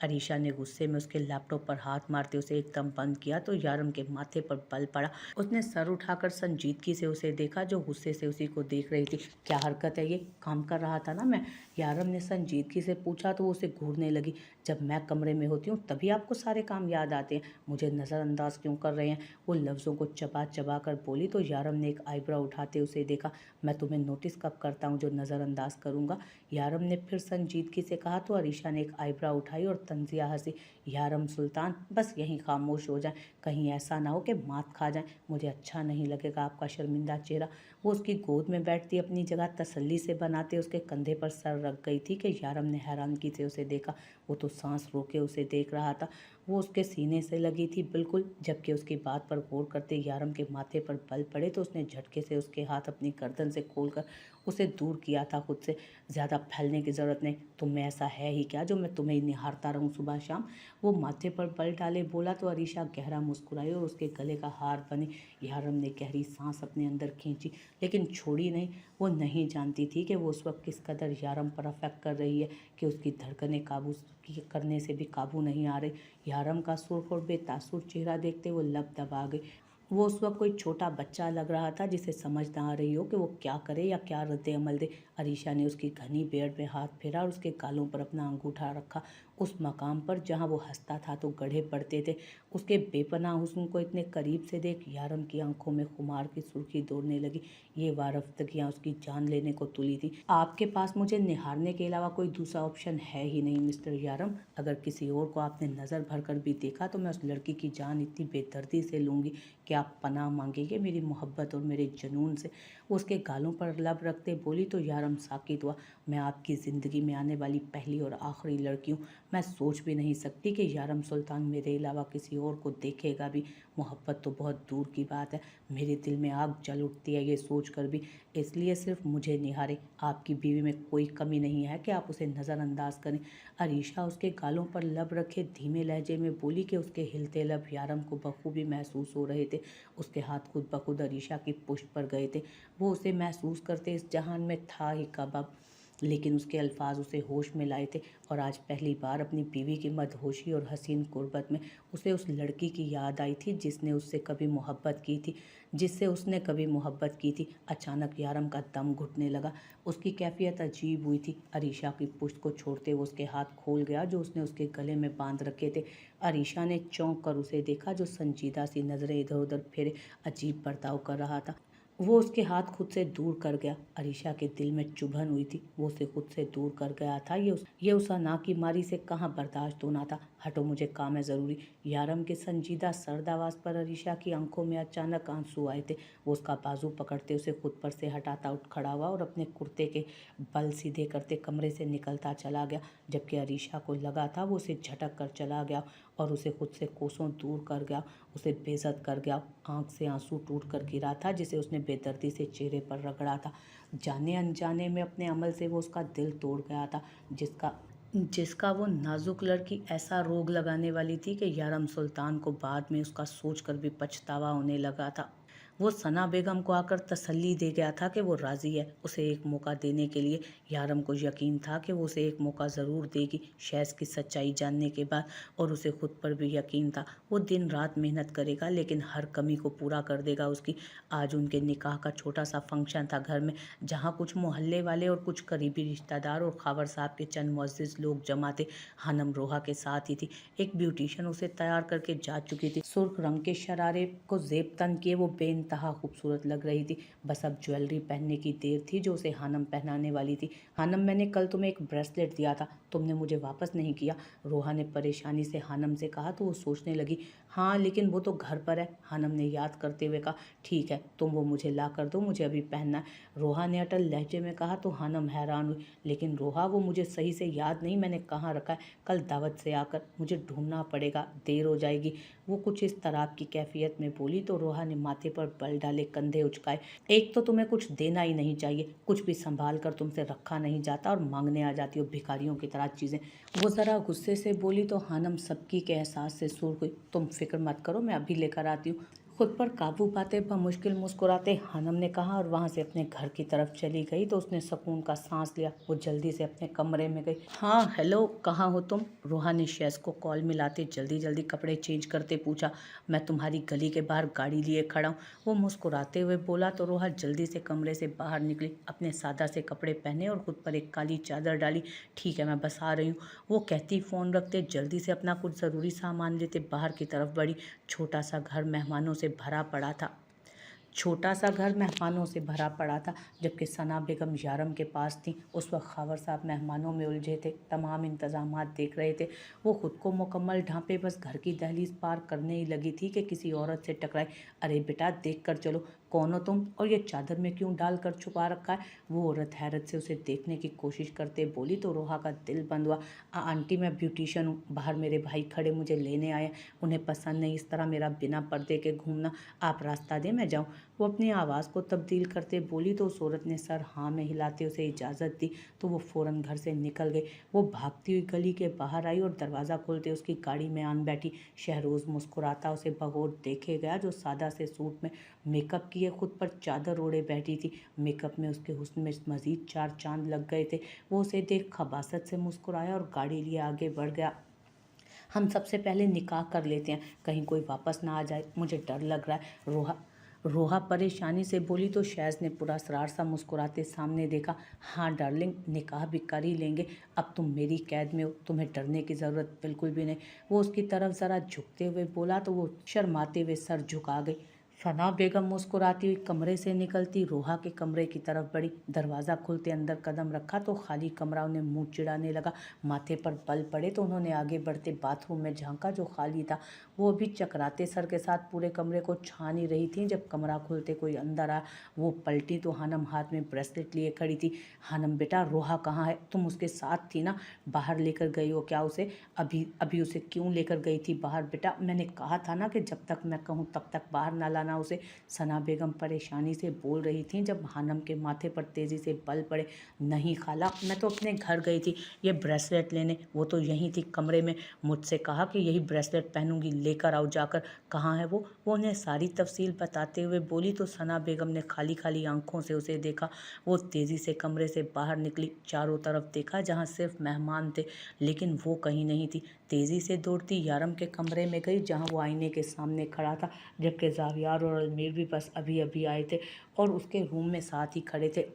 अरीशा ने गुस्से में उसके लैपटॉप पर हाथ मारते उसे एकदम बंद किया तो यारम के माथे पर बल पड़ा। उसने सर उठाकर संजीदगी से उसे देखा जो गुस्से से उसी को देख रही थी। क्या हरकत है ये? काम कर रहा था ना मैं। यारम ने संजीदगी से पूछा तो वो उसे घूरने लगी। जब मैं कमरे में होती हूँ तभी आपको सारे काम याद आते हैं, मुझे नज़रअंदाज क्यों कर रहे हैं? वो लफ्ज़ों को चबा चबा कर बोली तो यारम ने एक आईब्रो उठाते उसे देखा। मैं तुम्हें नोटिस कब करता हूँ जो नज़रअंदाज करूँगा? यारम ने फिर संजीदगी से कहा तो अरीशा ने एक आईब्रो उठाई और तंजिया हंसी। यारम सुल्तान, बस यहीं खामोश हो जाए, कहीं ऐसा ना हो कि मात खा जाए। मुझे अच्छा नहीं लगेगा आपका शर्मिंदा चेहरा। वो उसकी गोद में बैठती अपनी जगह तसल्ली से बनाते उसके कंधे पर सर रख गई थी कि यारम ने हैरानगी से उसे देखा। वो तो सांस रोके उसे देख रहा था। वो उसके सीने से लगी थी बिल्कुल। जबकि उसकी बात पर गौर करते यारम के माथे पर बल पड़े तो उसने झटके से उसके हाथ अपनी गर्दन से खोलकर उसे दूर किया था खुद से। ज़्यादा फैलने की ज़रूरत नहीं, तुम में ऐसा है ही क्या जो मैं तुम्हें ही निहारता रहूं सुबह शाम? वो माथे पर बल डाले बोला तो अरीशा गहरा मुस्कुराई और उसके गले का हार बनी। यारम ने गहरी सांस अपने अंदर खींची लेकिन छोड़ी नहीं। वो नहीं जानती थी कि वो उस वक्त किस कदर यारम पर अफेक्ट कर रही है, कि उसकी धड़कनें काबू करने से भी काबू नहीं आ रही। यारम का सुर्ख और बेतासुर चेहरा देखते वो लब दबा गई। वो उस वक्त कोई छोटा बच्चा लग रहा था जिसे समझ ना आ रही हो कि वो क्या करे या क्या रद्द अमल दे। अरीशा ने उसकी घनी बेड़ में हाथ फेरा और उसके गालों पर अपना अंगूठा रखा, उस मकाम पर जहां वो हंसता था तो गड्ढे पड़ते थे। उसके बेपनाह हुस्न को इतने करीब से देख यारम की आंखों में खुमार की सुर्खी दौड़ने लगी। ये वारफ्तगियाँ उसकी जान लेने को तुली थी। आपके पास मुझे निहारने के अलावा कोई दूसरा ऑप्शन है ही नहीं मिस्टर यारम। अगर किसी और को आपने नज़र भर कर भी देखा तो मैं उस लड़की की जान इतनी बेदर्दी से लूँगी कि आप पनाह मांगेंगे मेरी मोहब्बत और मेरे जुनून से। वो उसके गालों पर लब रखते बोली तो यारम साकित हुआ। मैं आपकी ज़िंदगी में आने वाली पहली और आखिरी लड़की हूँ। मैं सोच भी नहीं सकती कि यारम सुल्तान मेरे अलावा किसी और को देखेगा भी। मोहब्बत तो बहुत दूर की बात है, मेरे दिल में आग जल उठती है ये सोच कर भी। इसलिए सिर्फ मुझे निहारे, आपकी बीवी में कोई कमी नहीं है कि आप उसे नज़रअंदाज करें। अरीशा उसके गालों पर लब रखे धीमे लहजे में बोली कि उसके हिलते लब यारम को बखूबी महसूस हो रहे थे। उसके हाथ खुद ब खुद अरीशा की पुष्ट पर गए थे। वो उसे महसूस करते इस जहान में था ही कब अब, लेकिन उसके अल्फाज उसे होश में लाए थे। और आज पहली बार अपनी बीवी की मदहोशी और हसीन कुर्बत में उसे उस लड़की की याद आई थी जिसने उससे कभी मोहब्बत की थी, जिससे उसने कभी मोहब्बत की थी। अचानक यारम का दम घुटने लगा, उसकी कैफियत अजीब हुई थी। अरीशा की पुश्त को छोड़ते वो उसके हाथ खोल गया जो उसने उसके गले में बांध रखे थे। अरीशा ने चौंक कर उसे देखा जो संजीदा सी नज़रें इधर उधर फेरे अजीब बर्ताव कर रहा था। वो उसके हाथ खुद से दूर कर गया। अरीशा के दिल में चुभन हुई थी, वो उसे खुद से दूर कर गया था। ये उस अना की मारी से कहाँ बर्दाश्त होना था। हटो, मुझे काम है ज़रूरी। यारम के संजीदा सर्द आवाज़ पर अरीशा की आंखों में अचानक आंसू आए थे। वो उसका बाजू पकड़ते उसे खुद पर से हटाता उठ खड़ा हुआ और अपने कुर्ते के बल सीधे करते कमरे से निकलता चला गया। जबकि अरीशा को लगा था वो उसे झटक कर चला गया और उसे खुद से कोसों दूर कर गया, उसे बेइज्जत कर गया। आंख से आंसू टूट कर गिरा था जिसे उसने बेदर्दी से चेहरे पर रगड़ा था। जाने अनजाने में अपने अमल से वो उसका दिल तोड़ गया था, जिसका जिसका वो नाजुक लड़की ऐसा रोग लगाने वाली थी कि यारम सुल्तान को बाद में उसका सोचकर भी पछतावा होने लगा था। वो सना बेगम को आकर तसल्ली दे गया था कि वो राज़ी है उसे एक मौका देने के लिए। यारम को यकीन था कि वो उसे एक मौका ज़रूर देगी शैज़ की सच्चाई जानने के बाद, और उसे खुद पर भी यकीन था। वो दिन रात मेहनत करेगा लेकिन हर कमी को पूरा कर देगा उसकी। आज उनके निकाह का छोटा सा फंक्शन था घर में, जहाँ कुछ मोहल्ले वाले और कुछ करीबी रिश्तेदार और खावर साहब के चंद मुअज़्ज़िज़ लोग जमा थे। हनम रोहा के साथ ही थी। एक ब्यूटिशियन उसे तैयार करके जा चुकी थी। सुर्ख रंग के शरारे को जेब तन किए वो बेइंतहा खूबसूरत लग रही थी। बस अब ज्वेलरी पहनने की देर थी जो उसे हानम पहनाने वाली थी। हानम, मैंने कल तुम्हें एक ब्रेसलेट दिया था, तुमने मुझे वापस नहीं किया। रोहा ने परेशानी से हानम से कहा तो वो सोचने लगी। हाँ लेकिन वो तो घर पर है। हानम ने याद करते हुए कहा, ठीक है तुम वो मुझे ला कर दो, मुझे अभी पहनना है। रोहा ने अटल लहजे में कहा तो हानम हैरान हुई। लेकिन रोहा, वो मुझे सही से याद नहीं मैंने कहाँ रखा है। कल दावत से आकर मुझे ढूंढना पड़ेगा, देर हो जाएगी। वो कुछ इस तरह की कैफियत में बोली तो रोहा ने माथे पर बल डाले कंधे उचकाए। एक तो तुम्हें कुछ देना ही नहीं चाहिए, कुछ भी संभाल कर तुमसे रखा नहीं जाता और मांगने आ जाती हो भिखारियों की तरह चीज़ें। वो ज़रा गुस्से से बोली तो हानम सबकी के एहसास से सुर हुई। तुम फिक्र मत करो, मैं अभी लेकर आती हूँ। खुद पर काबू पाते बमुश्किल मुस्कुराते हानम ने कहा और वहां से अपने घर की तरफ चली गई। तो उसने सुकून का सांस लिया। वो जल्दी से अपने कमरे में गई। हाँ हेलो, कहाँ हो तुम? रोहा ने शैज़ को कॉल मिलाते जल्दी जल्दी कपड़े चेंज करते पूछा। मैं तुम्हारी गली के बाहर गाड़ी लिए खड़ा हूँ, वो मुस्कुराते हुए बोला। तो रोहा जल्दी से कमरे से बाहर निकली, अपने सादा से कपड़े पहने और खुद पर एक काली चादर डाली। ठीक है, मैं बस आ रही हूँ, वो कहती फ़ोन रखते जल्दी से अपना कुछ ज़रूरी सामान लेते बाहर की तरफ बढ़ी। छोटा सा घर मेहमानों से भरा पड़ा था। जबकि सना बेगम यारम के पास थी। उस वक्त खावर साहब मेहमानों में उलझे थे, तमाम इंतजामात देख रहे थे। वो खुद को मुकम्मल ढांपे बस घर की दहलीज पार करने ही लगी थी कि किसी औरत से टकराई। अरे बेटा, देख कर चलो, कौन हो तुम और ये चादर में क्यों डाल कर छुपा रखा है? वो औरत हैरत से उसे देखने की कोशिश करते बोली। तो रोहा का दिल बंद हुआ। आंटी, मैं ब्यूटिशियन हूँ, बाहर मेरे भाई खड़े मुझे लेने आए। उन्हें पसंद नहीं इस तरह मेरा बिना पर्दे के घूमना। आप रास्ता दें, मैं जाऊँ? वो अपनी आवाज़ को तब्दील करते बोली। तो उस औरत ने सर हाँ में हिलाते उसे इजाज़त दी। तो वो फ़ौरन घर से निकल गई। वो भागती हुई गली के बाहर आई और दरवाज़ा खोलते उसकी गाड़ी में आन बैठी। शहरोज़ मुस्कुराता उसे बगौर देखे गया, जो सादा से सूट में मेकअप किए खुद पर चादर ओढ़े बैठी थी। मेकअप में उसके हुस्न में मज़ीद 4 चांद लग गए थे। वो उसे देख खबासत से मुस्कुराया और गाड़ी लिए आगे बढ़ गया। हम सबसे पहले निकाह कर लेते हैं, कहीं कोई वापस ना आ जाए, मुझे डर लग रहा है। रोहा परेशानी से बोली। तो शैज़ ने पूरा असरार सा मुस्कुराते सामने देखा। हाँ डार्लिंग, निकाह भी कर ही लेंगे। अब तुम मेरी कैद में हो, तुम्हें डरने की ज़रूरत बिल्कुल भी नहीं। वो उसकी तरफ ज़रा झुकते हुए बोला। तो वो शर्माते हुए सर झुका गई। सना बेगम मुस्कुराती हुई कमरे से निकलती रोहा के कमरे की तरफ बढ़ी। दरवाज़ा खुलते अंदर कदम रखा तो खाली कमरा उन्हें मुंह चिढ़ाने लगा। माथे पर बल पड़े तो उन्होंने आगे बढ़ते बाथरूम में झांका, जो खाली था। वो अभी चकराते सर के साथ पूरे कमरे को छान ही रही थी जब कमरा खुलते कोई अंदर आया। वो पलटी तो हानम हाथ में ब्रेसलेट लिए खड़ी थी। हानम बेटा, रोहा कहाँ है? तुम उसके साथ थी ना? बाहर लेकर गई हो क्या उसे? अभी अभी उसे क्यों लेकर गई थी बाहर? बेटा, मैंने कहा था ना कि जब तक मैं कहूँ तब तक बाहर ना लाना उसे। सना बेगम परेशानी से बोल रही थी जब हानम के माथे पर तेज़ी से बल पड़े। नहीं खाला, मैं तो अपने घर गई थी ये ब्रेसलेट लेने, वो तो यहीं थी कमरे में। मुझसे कहा कि यही ब्रेसलेट पहनूंगी, लेकर आओ जाकर। कहाँ है वो? उन्हें सारी तफसील बताते हुए बोली। तो सना बेगम ने खाली खाली आंखों से उसे देखा। वो तेज़ी से कमरे से बाहर निकली, चारों तरफ देखा जहाँ सिर्फ मेहमान थे, लेकिन वो कहीं नहीं थी। तेज़ी से दौड़ती यारम के कमरे में गई, जहाँ वो आईने के सामने खड़ा था, जबकि जावियार और अलमीर भी बस अभी अभी आए थे और उसके रूम में साथ ही खड़े थे।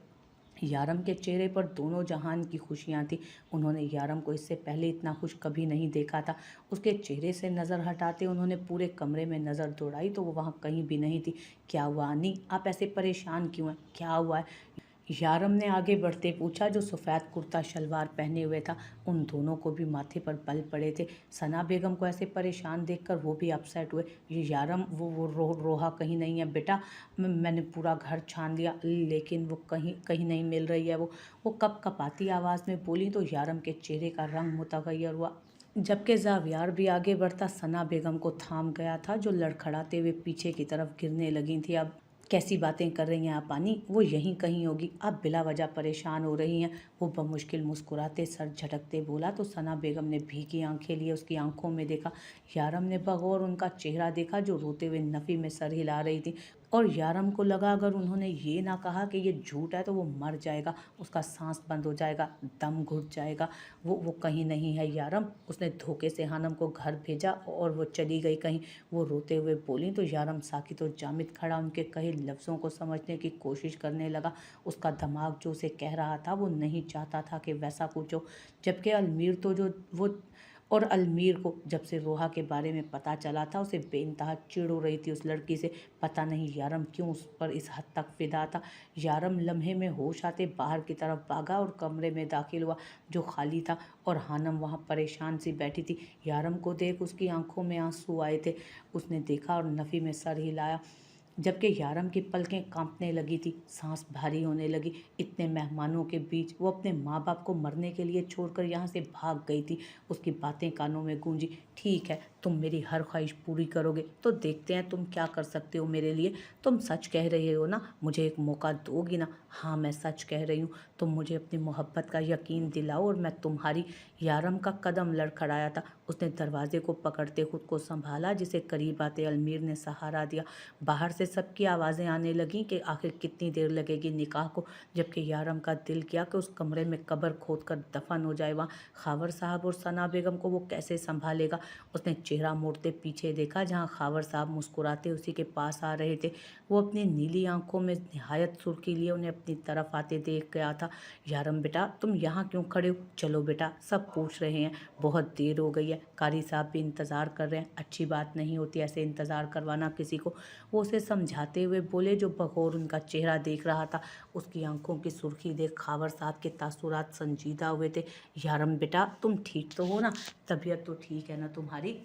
यारम के चेहरे पर दोनों जहान की खुशियाँ थी। उन्होंने यारम को इससे पहले इतना खुश कभी नहीं देखा था। उसके चेहरे से नज़र हटाते उन्होंने पूरे कमरे में नज़र दौड़ाई तो वो वहाँ कहीं भी नहीं थी। क्या हुआ अनी, आप ऐसे परेशान क्यों हैं? क्या हुआ है? यारम ने आगे बढ़ते पूछा, जो सफ़ेद कुर्ता शलवार पहने हुए था। उन दोनों को भी माथे पर बल पड़े थे। सना बेगम को ऐसे परेशान देखकर वो भी अपसेट हुए। ये यारम, रोहा कहीं नहीं है बेटा। मैंने पूरा घर छान लिया, लेकिन वो कहीं कहीं नहीं मिल रही है। वो कपकपाती आवाज़ में बोली। तो यारम के चेहरे का रंग मुतगय्यर हुआ, जबकि जावियार भी आगे बढ़ता सना बेगम को थाम गया था, जो लड़खड़ाते हुए पीछे की तरफ गिरने लगी थी। अब कैसी बातें कर रही हैं आप पानी? वो यहीं कहीं होगी, आप बिला वजह परेशान हो रही हैं। वो बमुश्किल मुस्कुराते सर झटकते बोला। तो सना बेगम ने भीगी आंखें लिए उसकी आंखों में देखा। यारम ने बगौर उनका चेहरा देखा, जो रोते हुए नफ़ी में सर हिला रही थी। और यारम को लगा अगर उन्होंने ये ना कहा कि ये झूठ है तो वो मर जाएगा, उसका सांस बंद हो जाएगा, दम घुट जाएगा। वो कहीं नहीं है यारम। उसने धोखे से हानम को घर भेजा और वो चली गई कहीं, वो रोते हुए बोली। तो यारम साकित और जामिद खड़ा उनके कहे लफ्ज़ों को समझने की कोशिश करने लगा। उसका दिमाग जो उसे कह रहा था वो नहीं चाहता था कि वैसा कुछ हो। जबकि अलमीर तो जो वो और अलमीर को जब से रोहा के बारे में पता चला था, उसे बेइंतहा चिढ़ हो रही थी उस लड़की से। पता नहीं यारम क्यों उस पर इस हद तक फिदा था। यारम लम्हे में होश आते बाहर की तरफ भागा और कमरे में दाखिल हुआ, जो खाली था, और हानम वहाँ परेशान सी बैठी थी। यारम को देख उसकी आंखों में आंसू आए थे। उसने देखा और नफ़ी में सर हिलाया, जबकि यारम की पलकें कांपने लगी थी, सांस भारी होने लगी। इतने मेहमानों के बीच वो अपने माँ बाप को मरने के लिए छोड़कर यहाँ से भाग गई थी। उसकी बातें कानों में गूंजी। ठीक है, तुम मेरी हर ख्वाहिश पूरी करोगे तो देखते हैं तुम क्या कर सकते हो मेरे लिए। तुम सच कह रहे हो ना? मुझे एक मौका दोगी ना? हाँ, मैं सच कह रही हूँ। तुम मुझे अपनी मोहब्बत का यकीन दिलाओ और मैं तुम्हारी यारम का कदम लड़खड़ाया था। उसने दरवाजे को पकड़ते खुद को संभाला, जिसे करीब आते अलमीर ने सहारा दिया। बाहर से सबकी आवाज़ें आने लगीं कि आखिर कितनी देर लगेगी निकाह को, जबकि यारम का दिल किया कि उस कमरे में कब्र खोदकर दफन हो जाए। वहाँ खावर साहब और सना बेगम को वो कैसे संभालेगा। उसने चेहरा मोड़ते पीछे देखा, जहाँ खावर साहब मुस्कुराते उसी के पास आ रहे थे। वो अपनी नीली आंखों में निहायत सुर्खी लिए उन्हें अपनी तरफ आते देख गया था। यारम बेटा, तुम यहाँ क्यों खड़े हो? चलो बेटा, सब पूछ रहे हैं, बहुत देर हो गई है। कारी साहब भी इंतज़ार कर रहे हैं। अच्छी बात नहीं होती ऐसे इंतज़ार करवाना किसी को। वो उसे समझाते हुए बोले, जो बगौर उनका चेहरा देख रहा था। उसकी आंखों की सुर्खी देख खावर साहब के तासुरात संजीदा हुए थे। यारम बेटा, तुम ठीक तो हो ना? तबीयत तो ठीक है ना तुम्हारी?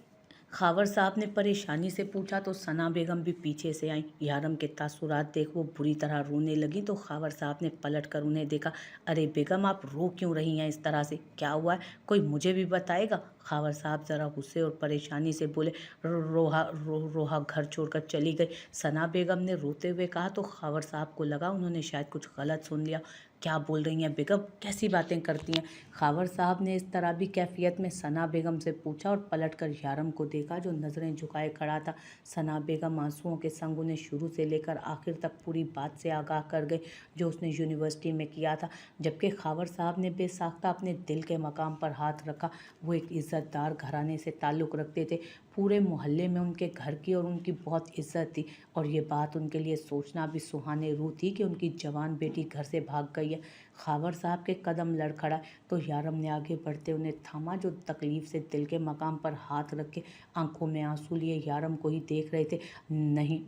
खावर साहब ने परेशानी से पूछा तो सना बेगम भी पीछे से आई। यारम के तासुरात देख वो बुरी तरह रोने लगी तो खावर साहब ने पलट कर उन्हें देखा। अरे बेगम, आप रो क्यों रही हैं इस तरह से? क्या हुआ है? कोई मुझे भी बताएगा? खावर साहब जरा गुस्से और परेशानी से बोले। रोहा घर छोड़कर चली गई, सना बेगम ने रोते हुए कहा। तो खावर साहब को लगा उन्होंने शायद कुछ गलत सुन लिया। क्या बोल रही हैं बेगम? कैसी बातें करती हैं? खावर साहब ने इस तरह भी कैफियत में सना बेगम से पूछा और पलटकर यारम को देखा, जो नज़रें झुकाए खड़ा था। सना बेगम आंसुओं के संग उन्हें शुरू से लेकर आखिर तक पूरी बात से आगाह कर गई जो उसने यूनिवर्सिटी में किया था। जबकि खावर साहब ने बेसाख्ता अपने दिल के मकाम पर हाथ रखा। वो एक इज़्ज़तदार घराने से ताल्लुक़ रखते थे। पूरे मोहल्ले में उनके घर की और उनकी बहुत इज्जत थी, और ये बात उनके लिए सोचना भी सुहाने रूह थी कि उनकी जवान बेटी घर से भाग गई है। खावर साहब के कदम लड़खड़ाए तो यारम ने आगे बढ़ते उन्हें थामा, जो तकलीफ से दिल के मकाम पर हाथ रख के आंखों में आंसू लिए यारम को ही देख रहे थे। नहीं,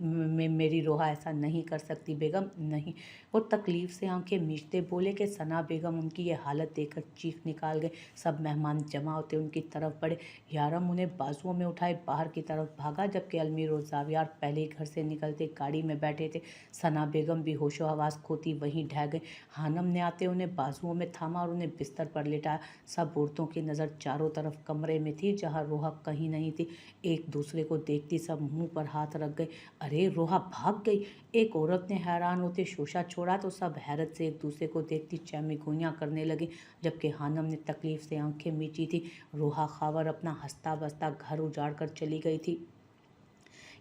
मेरी रोहा ऐसा नहीं कर सकती बेगम, नहीं। वो तकलीफ से आंखें मीचते बोले कि सना बेगम उनकी ये हालत देखकर चीख निकाल गए। सब मेहमान जमा होते उनकी तरफ बढ़े। यारम उन्हें बाजुओं में उठाए बाहर की तरफ भागा, जबकि अलमीर और जावियार पहले ही घर से निकलते गाड़ी में बैठे थे। सना बेगम भी होशो हवास खोती वहीं ढह गई। हानम ने आते उन्हें बाजुओं में थामा और उन्हें बिस्तर पर लिटाया। सब औरतों की नज़र चारों तरफ कमरे में थी, जहाँ रोहा कहीं नहीं थी। एक दूसरे को देखती सब मुंह पर हाथ रख गए। अरे रोहा भाग गई! एक औरत ने हैरान होते शोशा छोड़ा तो सब हैरत से एक दूसरे को देखती चैमी गोइयाँ करने लगी, जबकि हानम ने तकलीफ से आंखें मीची थी। रोहा खावर अपना हंसता बसता घर उजाड़ कर चली गई थी।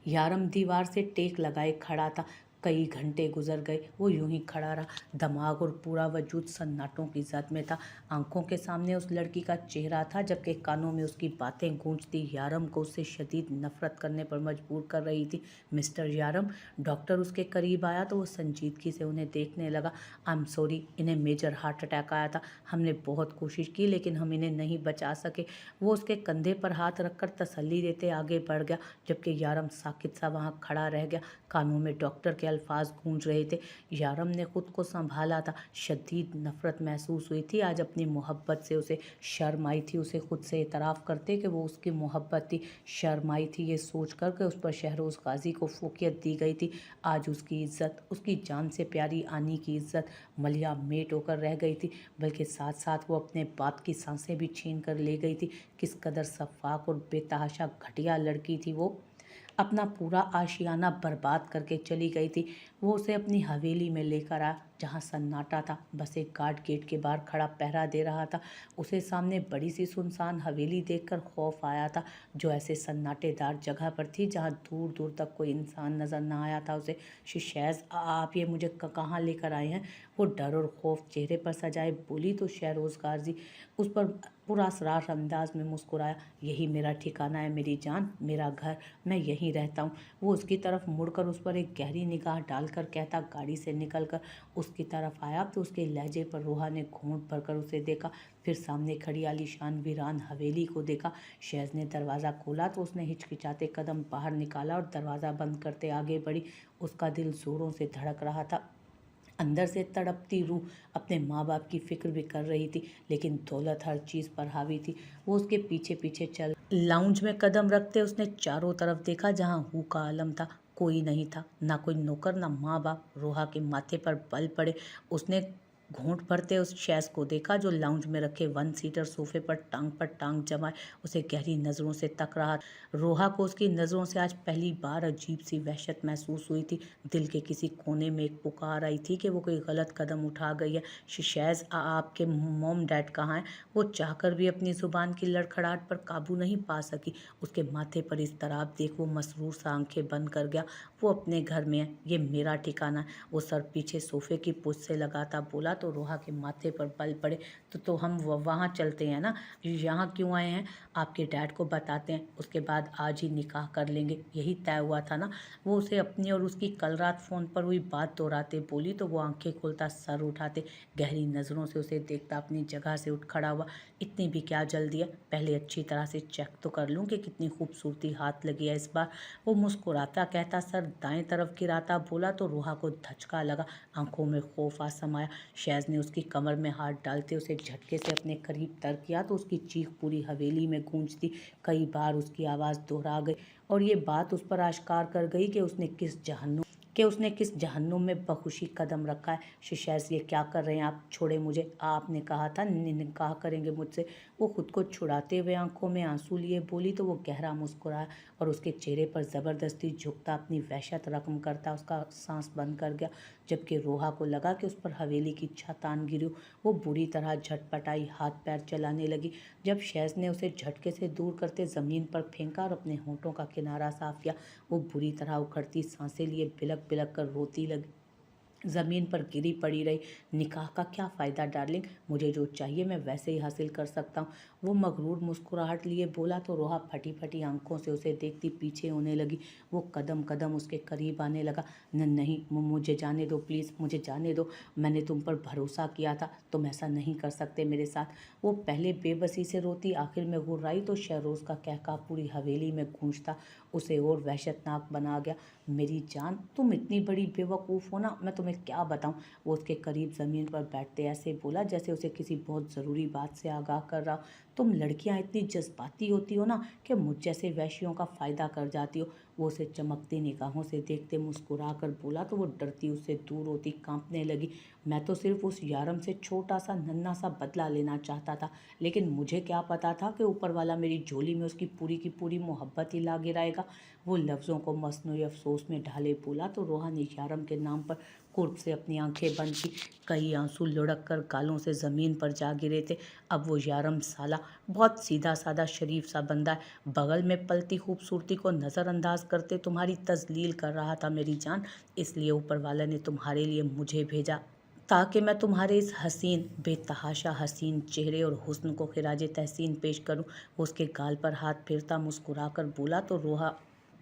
यारम दीवार से टेक लगाए खड़ा था। कई घंटे गुजर गए, वो यूं ही खड़ा रहा। दिमाग और पूरा वजूद सन्नाटों की जद में था। आंखों के सामने उस लड़की का चेहरा था, जबकि कानों में उसकी बातें गूंजती यारम को उससे शदीद नफरत करने पर मजबूर कर रही थी। मिस्टर यारम। डॉक्टर उसके करीब आया तो वो संजीदगी से उन्हें देखने लगा। आई एम सॉरी, इन्हें मेजर हार्ट अटैक आया था। हमने बहुत कोशिश की लेकिन हम इन्हें नहीं बचा सके। वो उसके कंधे पर हाथ रखकर तसल्ली देते आगे बढ़ गया, जबकि यारम साकित सा वहाँ खड़ा रह गया। कानों में डॉक्टर के अल्फाज गूंज रहे थे। यारम ने खुद को संभाला था। शदीद नफरत महसूस हुई थी। आज अपनी मोहब्बत से उसे शर्म आई थी। उसे खुद से इतराफ़ करते कि वो उसकी मोहब्बत थी। शर्म आई थी ये सोच कर कि उस पर शहरोज़ गाजी को फोकियत दी गई थी। आज उसकी इज्जत, उसकी जान से प्यारी आनी की इज्जत मलिया मेट होकर रह गई थी, बल्कि साथ साथ वो अपने बाप की सांसें भी छीन कर ले गई थी। किस कदर सफाक और बेतहाशा घटिया लड़की थी वो। अपना पूरा आशियाना बर्बाद करके चली गई थी। वो उसे अपनी हवेली में लेकर आया, जहाँ सन्नाटा था। बस एक गार्ड गेट के बाहर खड़ा पहरा दे रहा था। उसे सामने बड़ी सी सुनसान हवेली देखकर खौफ आया था, जो ऐसे सन्नाटेदार जगह पर थी जहाँ दूर दूर तक कोई इंसान नजर न आया था उसे। शिशैज़, आप ये मुझे कहाँ लेकर आए हैं? वो डर और खौफ चेहरे पर सजाए बोली तो शहरोज़ गाजी उस पर पुरअसरार अंदाज में मुस्कुराया। यही मेरा ठिकाना है मेरी जान, मेरा घर, मैं यहीं रहता हूँ। वो उसकी तरफ मुड़कर उस पर एक गहरी निगाह डालकर कहता गाड़ी से निकलकर उसकी तरफ आया तो उसके लहजे पर रोहा ने घूंट भरकर उसे देखा। फिर सामने खड़ी आलीशान वीरान हवेली को देखा। शहज़ ने दरवाज़ा खोला तो उसने हिचकिचाते कदम बाहर निकाला और दरवाज़ा बंद करते आगे बढ़ी। उसका दिल जोरों से धड़क रहा था। अंदर से तड़पती रूह अपने माँ बाप की फिक्र भी कर रही थी, लेकिन दौलत हर चीज़ पर हावी थी। वो उसके पीछे पीछे चल लाउंज में कदम रखते उसने चारों तरफ देखा, जहाँ हू का आलम था। कोई नहीं था, ना कोई नौकर, ना माँ बाप। रोहा के माथे पर बल पड़े। उसने घूंट भरते उस शैज़ को देखा जो लाउंज में रखे वन सीटर सोफे पर टांग जमाए उसे गहरी नज़रों से तक रहा। रोहा को उसकी नज़रों से आज पहली बार अजीब सी वहशत महसूस हुई थी। दिल के किसी कोने में एक पुकार आई थी कि वो कोई गलत कदम उठा गई है। शैज़, आपके मॉम डैड कहाँ हैं? वो चाहकर भी अपनी ज़ुबान की लड़खड़ाहट पर काबू नहीं पा सकी। उसके माथे पर इस तरह देख वो मसरूर सा आंखें बंद कर गया। वो अपने घर में है, ये मेरा ठिकाना है। वो सर पीछे सोफे की पुछ से लगाता बोला तो रोहा के माथे पर बल पड़े। तो हम वहाँ चलते हैं ना, यहाँ क्यों आए हैं? आपके डैड को बताते हैं, उसके बाद आज ही निकाह कर लेंगे, यही तय हुआ था ना। वो उसे अपनी और उसकी कल रात फ़ोन पर हुई बात दोहराते बोली तो वो आंखें खोलता सर उठाते गहरी नज़रों से उसे देखता अपनी जगह से उठ खड़ा हुआ। इतनी भी क्या जल्दी है, पहले अच्छी तरह से चेक तो कर लूँ कि कितनी खूबसूरती हाथ लगी है इस बार। वो मुस्कुराता कहता सर दाएं तरफ गिराता बोला तो रोहा को धचका लगा, आंखों में खौफ आ समाया। शैज़ ने उसकी कमर में हाथ डालते उसे झटके से अपने करीब तर किया तो उसकी चीख पूरी हवेली में गूंजती। कई बार उसकी आवाज़ दोहरा गई और ये बात उस पर आश्कार कर गई कि उसने किस जहन्नुम में बखुशी कदम रखा है। शैज़, ये क्या कर रहे हैं आप? छोड़े मुझे, आपने कहा था निकाह करेंगे मुझसे। वो खुद को छुड़ाते हुए आंखों में आंसू लिए बोली तो वो गहरा मुस्कुराया और उसके चेहरे पर ज़बरदस्ती झुकता अपनी वहशत रकम करता उसका सांस बंद कर गया। जबकि रोहा को लगा कि उस पर हवेली की छत आन गिरी। वो बुरी तरह झटपटाई, हाथ पैर चलाने लगी। जब शैज़ ने उसे झटके से दूर करते ज़मीन पर फेंका और अपने होंठों का किनारा साफ किया, वो बुरी तरह उखड़ती सांसें लिए बिलक बिलक कर रोती लगी, ज़मीन पर गिरी पड़ी रही। निकाह का क्या फ़ायदा डार्लिंग, मुझे जो चाहिए मैं वैसे ही हासिल कर सकता हूँ। वो मगरूर मुस्कुराहट लिए बोला तो रोहा फटी फटी आंखों से उसे देखती पीछे होने लगी। वो कदम कदम उसके करीब आने लगा। नहीं, मुझे जाने दो प्लीज़, मुझे जाने दो। मैंने तुम पर भरोसा किया था, तुम ऐसा नहीं कर सकते मेरे साथ। वो पहले बेबसी से रोती आखिर में गुर्राई तो शहरोज़ का कहका पूरी हवेली में गूंजता उसे और वहशतनाक बना गया। मेरी जान, तुम इतनी बड़ी बेवकूफ़ हो ना, मैं तुम्हें क्या बताऊं। वो उसके करीब ज़मीन पर बैठते ऐसे बोला जैसे उसे किसी बहुत ज़रूरी बात से आगाह कर रहा। तुम लड़कियां इतनी जज्बाती होती हो ना कि मुझ जैसे वैश्यों का फ़ायदा कर जाती हो। वो उसे चमकती निगाहों से देखते मुस्कुरा कर बोला तो वो डरती उससे दूर होती कांपने लगी। मैं तो सिर्फ उस यारम से छोटा सा नन्हा सा बदला लेना चाहता था, लेकिन मुझे क्या पता था कि ऊपर वाला मेरी झोली में उसकी पूरी की पूरी मोहब्बत ही ला गिराएगा। वो लफ्ज़ों को मसनूई अफसोस में ढाले बोला तो रोहा ने यारम के नाम पर कुर्ब से अपनी आंखें बंद की। कई आंसू लुढ़क कर गालों से ज़मीन पर जा गिरे थे। अब वो यारम साला बहुत सीधा साधा शरीफ सा बंदा है, बगल में पलती खूबसूरती को नज़रअंदाज करते तुम्हारी तजलील कर रहा था मेरी जान। इसलिए ऊपर वाले ने तुम्हारे लिए मुझे भेजा ताकि मैं तुम्हारे इस हसीन बेतहाशा हसीन चेहरे और हुस्न को खिराज तहसीन पेश करूं। वो उसके गाल पर हाथ फेरता मुस्कुरा कर बोला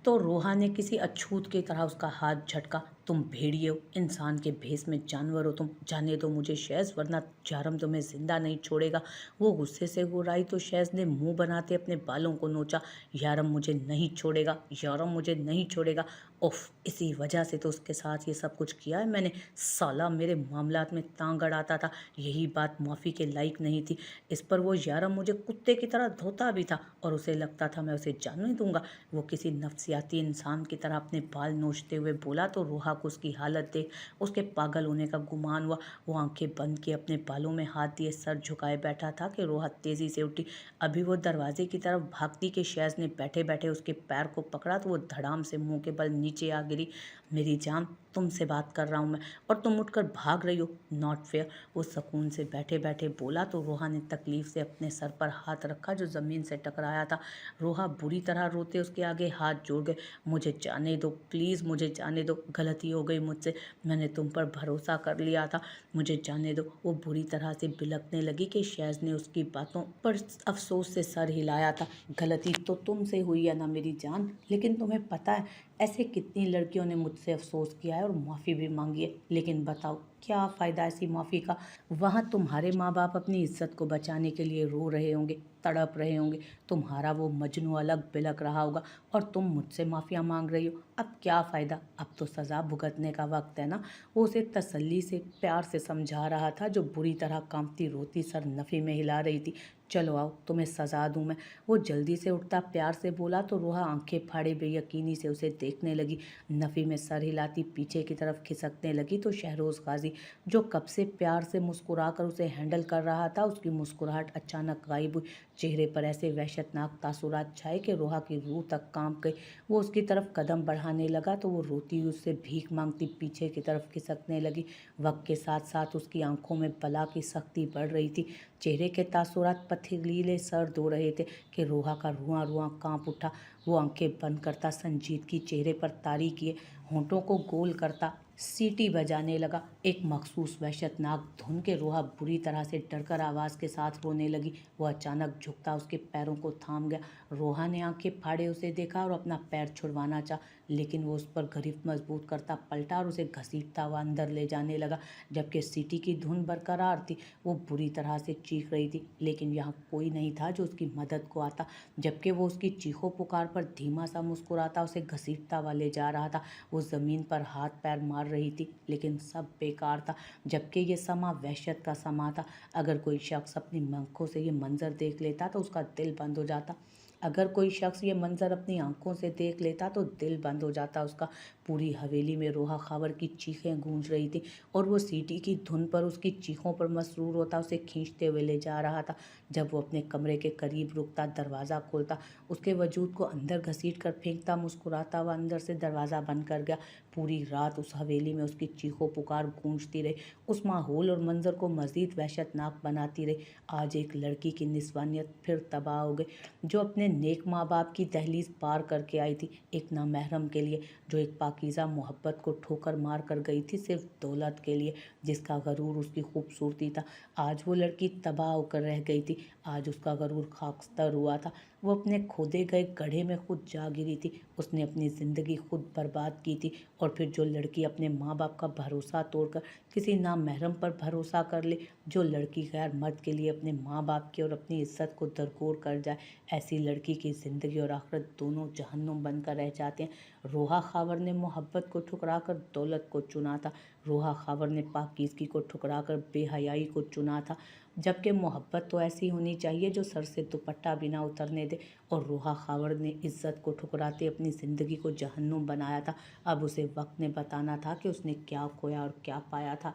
तो रोहा ने किसी अछूत की तरह उसका हाथ झटका। तुम भेड़िए हो, इंसान के भेस में जानवर हो तुम। जाने दो मुझे शैज़, वरना जारम तुम्हें जिंदा नहीं छोड़ेगा। वो गुस्से से गुर्राई तो शैज़ ने मुंह बनाते अपने बालों को नोचा। यारम मुझे नहीं छोड़ेगा, यारम मुझे नहीं छोड़ेगा। उफ, इसी वजह से तो उसके साथ ये सब कुछ किया है मैंने। साला मेरे मामलात में टांग अड़ाता था, यही बात माफ़ी के लायक नहीं थी। इस पर वो यारम मुझे कुत्ते की तरह धोता भी था और उसे लगता था मैं उसे जान नहीं दूंगा। वो किसी नफसियाती इंसान की तरह अपने बाल नोचते हुए बोला तो रोहा को उसकी हालत देख उसके पागल होने का गुमान हुआ। वो आंखें बंद किए अपने बालों में हाथ दिए सर झुकाए बैठा था कि रोहा तेज़ी से उठी। अभी वो दरवाजे की तरफ भागती कि शैज़ ने बैठे बैठे उसके पैर को पकड़ा तो वो धड़ाम से मुंह के बल नीचे आ गिरी। मेरी जान, तुमसे बात कर रहा हूँ मैं और तुम उठकर भाग रही हो, नॉट फेयर। वो सुकून से बैठे बैठे बोला तो रोहा ने तकलीफ से अपने सर पर हाथ रखा जो ज़मीन से टकराया था। रोहा बुरी तरह रोते उसके आगे हाथ जोड़ गए। मुझे जाने दो प्लीज़, मुझे जाने दो, गलती हो गई मुझसे, मैंने तुम पर भरोसा कर लिया था, मुझे जाने दो। वो बुरी तरह से बिलखने लगी कि शैज़ ने उसकी बातों पर अफसोस से सर हिलाया था। गलती तो तुमसे हुई है ना मेरी जान, लेकिन तुम्हें पता है ऐसे कितनी लड़कियों ने मुझसे अफसोस किया है और माफ़ी भी मांगी है, लेकिन बताओ क्या फ़ायदा ऐसी माफ़ी का। वहाँ तुम्हारे माँ बाप अपनी इज्जत को बचाने के लिए रो रहे होंगे, तड़प रहे होंगे, तुम्हारा वो मजनू अलग बिलक रहा होगा और तुम मुझसे माफ़िया मांग रही हो। अब क्या फ़ायदा, अब तो सज़ा भुगतने का वक्त है ना। वो उसे तसल्ली से प्यार से समझा रहा था जो बुरी तरह कांपती रोती सर नफ़ी में हिला रही थी। चलो आओ, तुम्हें सज़ा दूँ मैं। वो जल्दी से उठता प्यार से बोला तो रोहा आंखें फाड़े बेयकीनी से उसे देखने लगी। नफ़ी में सर हिलाती पीछे की तरफ खिसकने लगी तो शहरोज़ गाजी काजी, जो कब से प्यार से मुस्कुरा कर उसे हैंडल कर रहा था, उसकी मुस्कुराहट अचानक गायब हुई। चेहरे पर ऐसे वहशतनाक तासुरात छाए कि रोहा की रूह तक कांप गई। वो उसकी तरफ कदम बढ़ाने लगा तो वो रोती हुई उससे भीख मांगती पीछे की तरफ खिसकने लगी। वक्त के साथ साथ उसकी आंखों में बला की सख्ती बढ़ रही थी। चेहरे के तासुरात पथरीले सर्द हो रहे थे कि रोहा का रुआं रुआं कांप उठा। वो आंखें बंद करता संजीदगी चेहरे पर तारी किए होंठों को गोल करता सीटी बजाने लगा। एक मखसूस वहशतनाक धुन के रोहा बुरी तरह से डरकर आवाज़ के साथ रोने लगी। वो अचानक झुकता उसके पैरों को थाम गया। रोहा ने आंखें फाड़े उसे देखा और अपना पैर छुड़वाना चाहा, लेकिन वो उस पर गिरफ्त मजबूत करता पलटा और उसे घसीटता हुआ अंदर ले जाने लगा। जबकि सीटी की धुन बरकरार थी। वो बुरी तरह से चीख रही थी, लेकिन यहाँ कोई नहीं था जो उसकी मदद को आता। जबकि वो उसकी चीखों पुकार पर धीमा सा मुस्कुराता उसे घसीटता हुआ ले जा रहा था। वो ज़मीन पर हाथ पैर मार रही थी, लेकिन सब बेकार था। जबकि ये समा वहशत का समा था। अगर कोई शख्स अपनी आंखों से ये मंजर देख लेता तो उसका दिल बंद हो जाता। अगर कोई शख्स ये मंजर अपनी आंखों से देख लेता तो दिल बंद हो जाता उसका। पूरी हवेली में रोहा खावर की चीखें गूंज रही थी और वो सीटी की धुन पर उसकी चीखों पर मसरूर होता उसे खींचते हुए ले जा रहा था। जब वो अपने कमरे के करीब रुकता, दरवाज़ा खोलता, उसके वजूद को अंदर घसीट कर फेंकता, मुस्कुराता हुआ अंदर से दरवाज़ा बंद कर गया। पूरी रात उस हवेली में उसकी चीखों पुकार गूंजती रही, उस माहौल और मंजर को मज़ीद वहशतनाक बनाती रही। आज एक लड़की की निस्वानियत फिर तबाह हो गई, जो अपने नेक माँ बाप की दहलीज पार करके आई थी, एक नामहरम के लिए, जो एक पाकीज़ा मोहब्बत को ठोकर मार कर गई थी सिर्फ दौलत के लिए, जिसका गरूर उसकी खूबसूरती था। आज वो लड़की तबाह होकर रह गई थी। आज उसका गरूर खाकस्तर हुआ था। वो अपने खोदे गए गड्ढे में खुद जा गिरी थी। उसने अपनी ज़िंदगी खुद बर्बाद की थी। और फिर जो लड़की अपने माँ बाप का भरोसा तोड़कर किसी नामहरम पर भरोसा कर ले, जो लड़की गैर मर्द के लिए अपने माँ बाप की और अपनी इज्जत को दरगोर कर जाए, ऐसी लड़की की ज़िंदगी और आखिरत दोनों जहन्नुम बनकर रह जाते हैं। रोहा खावर ने मोहब्बत को ठुकरा कर दौलत को चुना था। रोहा खावर ने पाकीज़गी को ठुकरा कर बेहयाई को चुना था। जबकि मोहब्बत तो ऐसी होनी चाहिए जो सर से दुपट्टा भी ना उतरने दे। और रोहा खावर ने इज्जत को ठुकराते अपनी ज़िंदगी को जहन्नुम बनाया था। अब उसे वक्त ने बताना था कि उसने क्या खोया और क्या पाया था।